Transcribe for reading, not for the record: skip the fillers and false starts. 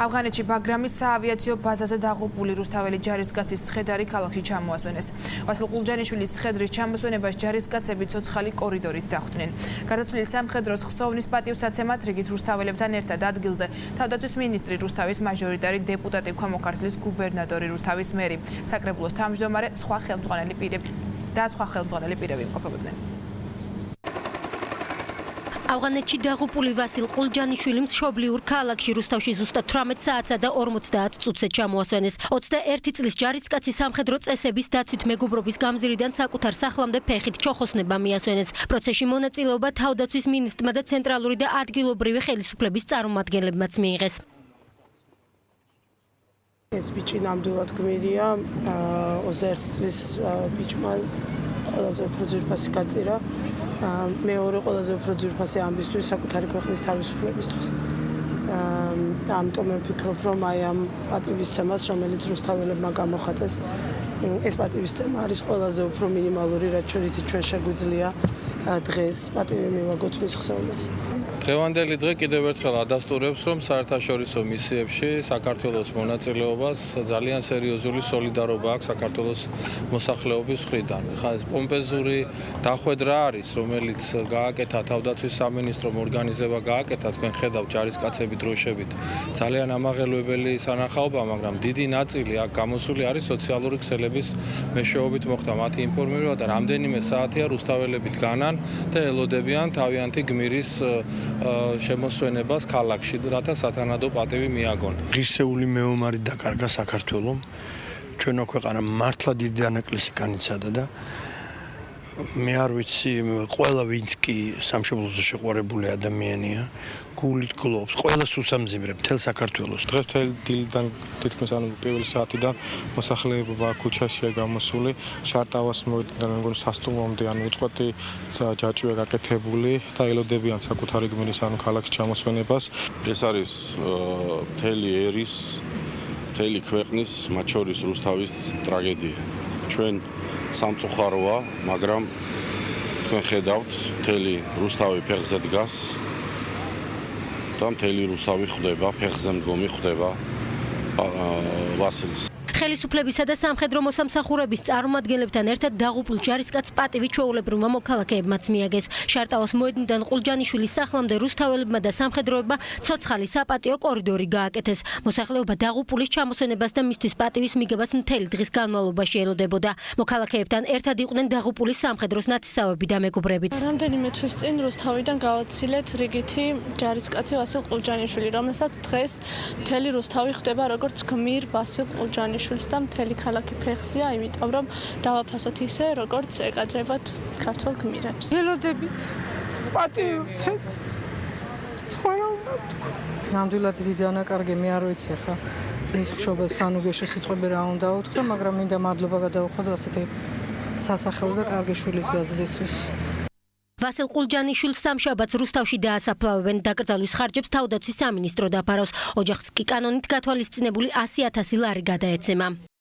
ავღანეთში ბაგრამის საავიაციო ბაზაზე დაღუპული რუსთაველი ჯარისკაცის ცხედარი ქალაქში ჩამოასვენეს. ვასილ ყულჯანიშვილის ცხედრის ჩამოსვენებას ჯარისკაცები ცოცხალი კორიდორით დახვდნენ. გარდაცვლილი სამხედროს ხსოვნის პატივსაცემად რიგით რუსთაველებთან ერთად ადგილზე თავდაცვის მინისტრი, რუსთავის მაჟორიტარი დეპუტატი, ქვემოქართლის გუბერნატორი, რუსთავის მერი, საკრებულოს თავმჯდომარე, სხვა ხელმძღვანელი პირები იმყოფებოდნენ. ავღანეთში დაღუპული ვასილ ყულჯანიშვილი მშობლიურ ქალაქში რუსთავში ზუსტად 18 საათსა და 50 წუთზე ჩამოასვენეს. 21 წლის ჯარისკაცი სამხედრო წესების დაცვით მეგობრობის გამზირიდან საკუთარ სახლამდე ფეხით ჩოხოსნება მიასვენეს. პროცესში მონაწილეობა თავდაცვის მინისტრმა და ცენტრალური და ადგილობრივი ხელისუფლების წარმომადგენლებმაც მიიღეს. ეს ბიჭი ნამდვილად გმირია, 21 წლის ბიჭმა ყველაზე უფრო ძვირფასი გაწირა. მეორე ყველაზე უფრო ძვირფასი ამბისთვის, საკუთარი ქვეყნის თავისუფლებისთვის. ამიტომ ვფიქრობ, რომ აი ამ პატივისცემას, რომელიც რუსთაველებმა გამოხატეს, ეს პატივისცემა არის ყველაზე უფრო მინიმალური, რაც ჩვენ შეგვიძლია დღეს პატივი მივაგოთ მის ხსოვნას. დღევანდელი დღე კიდევ ერთხელ ადასტურებს, რომ საერთაშორისო მისიებში საქართველოს მონაწილეობას ძალიან სერიოზული სოლიდარობა აქვს საქართველოს მოსახლეობის მხრიდან. ხა ეს პომპეზური დახვედრა არის, რომელიც გააკეთა თავდაცვის სამინისტრომ, ორგანიზება გააკეთა, თქვენ ხედავთ ჯარისკაცები დროშებით. ძალიან ამაღელვებელი სანახაობა, მაგრამ დიდი ნაწილი აქ გამოსული არის სოციალური ქსელების მეშვეობით მოხდა მათი ინფორმირება და რამდენიმე საათია რუსთაველებით განან და ელოდებიან თავიანთი გმირის შემოსვენებას ქალაქში, რათა სათანადო პატივი მიაგონ. ღირსეული მეომარი დაკარგა საქართველომ. ჩვენო ქვეყანა მართლა დიდი დანაკლისი განიცადა და მე არ ვიცი, ყველა ვინც კი სამშობლოზე შეყვარებული ადამიანია, გულით გლობს, ყველას უსამძიმრებ მთელ საქართველოს. დღეს მთელი დილიდან თითქმის პირველი საათიდან მოსახლეობა ქუჩაშია გამოსული, შარტავას მოედნიდან მეგონი სასტუმრომდე უწყვეტი ჯაჭვია გაკეთებული და ელოდებიან საკუთარი გმირის ქალაქში ჩამოსვენებას. ეს არის მთელი ერის, მთელი ქვეყნის, მათ შორის რუსთავის ტრაგედია. ჩვენ სამწუხაროა, მაგრამ თქვენ ხედავთ, მთელი რუსთავი ფეხზე დგას და მთელი რუსთავი ხვდება, ფეხზე მდგომი ხვდება ვასილს. ხელისუფლებისა და სამხედრო მოსამსახურების წარმომადგენლებთან ერთად დაღუპულ ჯარისკაცს პატივი ჩვეულებრივმა მოქალაქეებმაც მიაგეს. შარტავას მოედნიდან ყულჯანიშვილის სახლამდე რუსთაველებმა და სამხედროებმა ცოცხალი საპატიო კორიდორი გააკეთეს. მოსახლეობა დაღუპულის ჩამოსვენებას და მისთვის პატივის მიგებას მთელი დღის განმავლობაში ელოდებოდა. მოქალაქეებთან ერთად იყვნენ დაღუპულის სამხედროს ნათესავები და მეგობრებიც. რამდენიმე თვის წინ რუსთავიდან გავაცილეთ რიგითი ჯარისკაცი ვასილ ყულჯანიშვილი, რომელსაც დღეს მთელი რუსთავი ხვდება როგორც გმირ ვასილ ყულჯანიშვილს. და მთელი ქალაქი ფეხზეა, იმიტომ რომ დავაფასოთ ისე, როგორც ეკადრებათ ქართველ გმირებს. ელოდებით პატივი ვცეთ. სხვა რა უნდა ვთქვა. ნამდვილად დიდი დანაკარგი, მე არ ვიცი ხა ის მშობელს სანუგეშო სიტყვები რა უნდა უთხრა, მაგრამ მინდა მადლობა გადავუხადო ასეთი სასახელო და კარგი შვილის გაზრდისთვის. ვასილ ყულჯანიშვილს სამშაბათს რუსთავში დაასაფლავებენ. დაკრძალვის ხარჯებს თავდაცვის სამინისტრო დაფარავს. ოჯახს კი კანონით გათვალისწინებული 100,000 ლარი გადაეცემა.